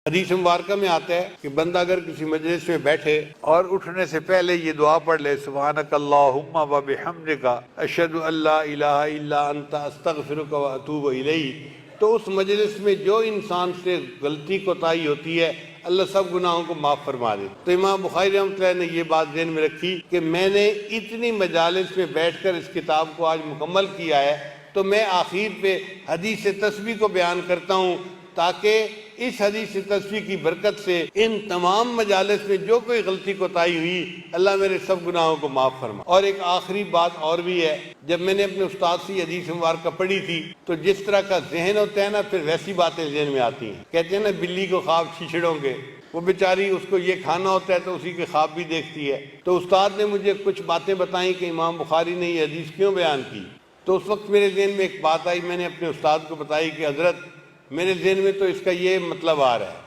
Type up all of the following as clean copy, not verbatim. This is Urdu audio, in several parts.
حدیث مبارکہ میں آتا ہے کہ بندہ اگر کسی مجلس میں بیٹھے اور اٹھنے سے پہلے یہ دعا پڑھ لے، سبحانک اللہم و بحمدک اشہد ان لا الہ الا انت استغفرک و اتوب الیک، تو اس مجلس میں جو انسان سے غلطی کوتاہی ہوتی ہے اللہ سب گناہوں کو معاف فرما دے۔ تو امام بخاری رحمۃ اللہ نے یہ بات ذہن میں رکھی کہ میں نے اتنی مجالس میں بیٹھ کر اس کتاب کو آج مکمل کیا ہے، تو میں آخر پہ حدیث تسبیح کو بیان کرتا ہوں تاکہ اس حدیث تسبیح کی برکت سے ان تمام مجالس میں جو کوئی غلطی کوتاہی ہوئی اللہ میرے سب گناہوں کو معاف فرما۔ اور ایک آخری بات اور بھی ہے، جب میں نے اپنے استاد سے یہ حدیث مبارکہ پڑھی تھی تو جس طرح کا ذہن ہوتا ہے نا، پھر ویسی باتیں ذہن میں آتی ہیں۔ کہتے ہیں نا بلی کو خواب چھچڑوں گے، وہ بیچاری اس کو یہ کھانا ہوتا ہے تو اسی کے خواب بھی دیکھتی ہے۔ تو استاد نے مجھے کچھ باتیں بتائیں کہ امام بخاری نے یہ حدیث کیوں بیان کی، تو اس وقت میرے ذہن میں ایک بات آئی، میں نے اپنے استاد کو بتائی کہ حضرت میرے ذہن میں تو اس کا یہ مطلب آ رہا ہے۔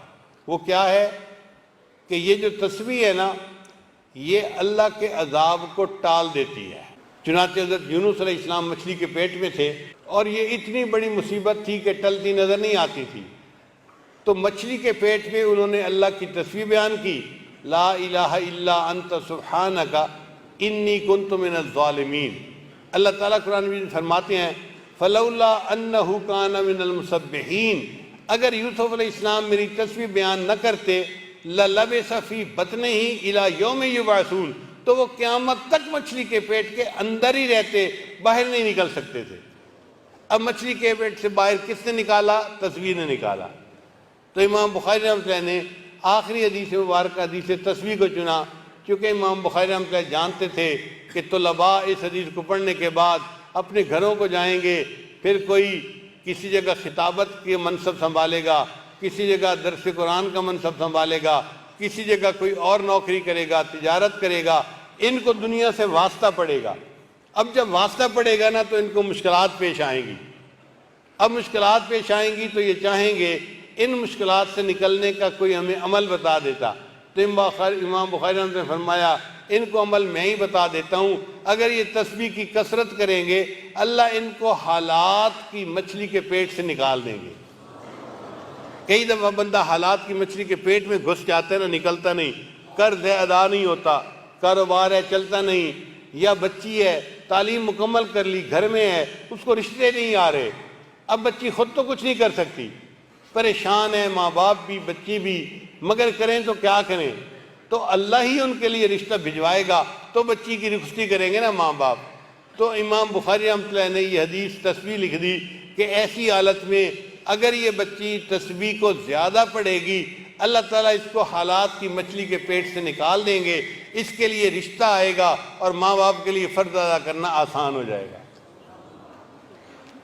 وہ کیا ہے کہ یہ جو تسبیح ہے نا، یہ اللہ کے عذاب کو ٹال دیتی ہے۔ چنانچہ حضرت یونس علیہ السلام مچھلی کے پیٹ میں تھے اور یہ اتنی بڑی مصیبت تھی کہ ٹلتی نظر نہیں آتی تھی، تو مچھلی کے پیٹ میں انہوں نے اللہ کی تسبیح بیان کی، لا الہ الا انت سبحانک انی کنت من الظالمین۔ اللہ تعالیٰ قرآن مجید میں فرماتے ہیں فلولا انہ کان من المسبحین، اگر یوسف علیہ السلام میری تسبیح بیان نہ کرتے للبث فی بطنہ الی یوم یبعثون، تو وہ قیامت تک مچھلی کے پیٹ کے اندر ہی رہتے، باہر نہیں نکل سکتے تھے۔ اب مچھلی کے پیٹ سے باہر کس نے نکالا؟ تسبیح نے نکالا۔ تو امام بخاری رحمۃ اللہ نے آخری حدیث مبارکہ حدیث تسبیح کو چنا، کیونکہ امام بخاری رحمۃ اللہ جانتے تھے کہ طلباء اس حدیث کو پڑھنے کے بعد اپنے گھروں کو جائیں گے، پھر کوئی کسی جگہ خطابت کے منصب سنبھالے گا، کسی جگہ درس قرآن کا منصب سنبھالے گا، کسی جگہ کوئی اور نوکری کرے گا، تجارت کرے گا، ان کو دنیا سے واسطہ پڑے گا۔ اب جب واسطہ پڑے گا نا تو ان کو مشکلات پیش آئیں گی۔ اب مشکلات پیش آئیں گی تو یہ چاہیں گے ان مشکلات سے نکلنے کا کوئی ہمیں عمل بتا دیتا، تو امام بخاری نے فرمایا ان کو عمل میں ہی بتا دیتا ہوں، اگر یہ تسبیح کی کثرت کریں گے اللہ ان کو حالات کی مچھلی کے پیٹ سے نکال دیں گے۔ کئی دفعہ بندہ حالات کی مچھلی کے پیٹ میں گھس جاتا ہے نا، نکلتا نہیں، قرض ہے ادا نہیں ہوتا، کاروبار ہے چلتا نہیں، یا بچی ہے تعلیم مکمل کر لی گھر میں ہے اس کو رشتے نہیں آ رہے، اب بچی خود تو کچھ نہیں کر سکتی، پریشان ہے ماں باپ بھی بچی بھی، مگر کریں تو کیا کریں، تو اللہ ہی ان کے لیے رشتہ بھجوائے گا تو بچی کی رخصتی کریں گے نا ماں باپ۔ تو امام بخاری رحمۃ اللہ نے یہ حدیث تسبیح لکھ دی کہ ایسی حالت میں اگر یہ بچی تسبیح کو زیادہ پڑھے گی اللہ تعالیٰ اس کو حالات کی مچھلی کے پیٹ سے نکال دیں گے، اس کے لیے رشتہ آئے گا اور ماں باپ کے لیے فرض ادا کرنا آسان ہو جائے گا۔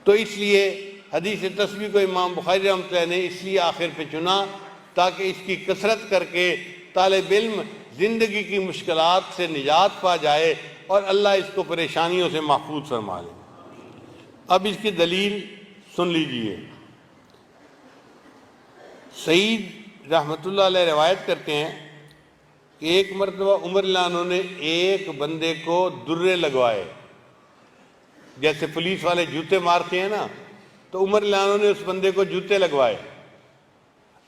تو اس لیے حدیث تسبیح کو امام بخاری رحمۃ اللہ نے اس لیے آخر پہ چنا تاکہ اس کی کثرت کر کے طالب علم زندگی کی مشکلات سے نجات پا جائے اور اللہ اس کو پریشانیوں سے محفوظ فرما لے۔ اب اس کی دلیل سن لیجئے۔ سعید رحمۃ اللہ علیہ روایت کرتے ہیں کہ ایک مرتبہ عمر رضی اللہ عنہ نے ایک بندے کو درے لگوائے، جیسے پولیس والے جوتے مارتے ہیں نا، تو عمر رضی اللہ عنہ نے اس بندے کو جوتے لگوائے۔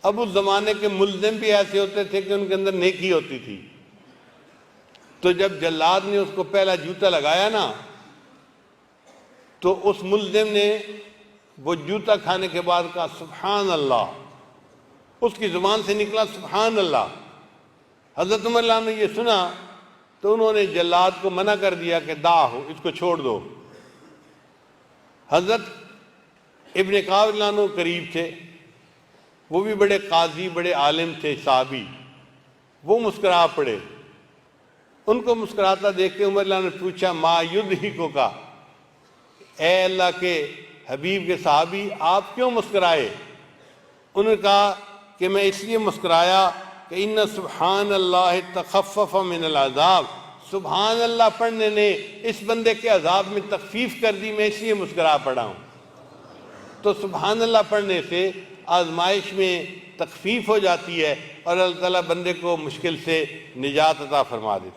اب اس زمانے کے ملزم بھی ایسے ہوتے تھے کہ ان کے اندر نیکی ہوتی تھی، تو جب جلاد نے اس کو پہلا جوتا لگایا نا تو اس ملزم نے وہ جوتا کھانے کے بعد کہا سبحان اللہ، اس کی زبان سے نکلا سبحان اللہ۔ حضرت عمر رضی اللہ عنہ نے یہ سنا تو انہوں نے جلاد کو منع کر دیا کہ ہو اس کو چھوڑ دو۔ حضرت ابن کعب رضی اللہ عنہ قریب تھے، وہ بھی بڑے قاضی بڑے عالم تھے صحابی، وہ مسکرا پڑے۔ ان کو مسکراتا دیکھ کے عمر رضی اللہ عنہ نے پوچھا ما یضحکک، اے اللہ کے حبیب کے صحابی آپ کیوں مسکرائے؟ انہوں نے کہا کہ میں اس لیے مسکرایا کہ ان سبحان اللہ تخفف من العذاب، سبحان اللہ پڑھنے نے اس بندے کے عذاب میں تخفیف کر دی، میں اس لیے مسکرا پڑا ہوں۔ تو سبحان اللہ پڑھنے سے آزمائش میں تخفیف ہو جاتی ہے اور اللہ تعالیٰ بندے کو مشکل سے نجات عطا فرما دیتا ہے۔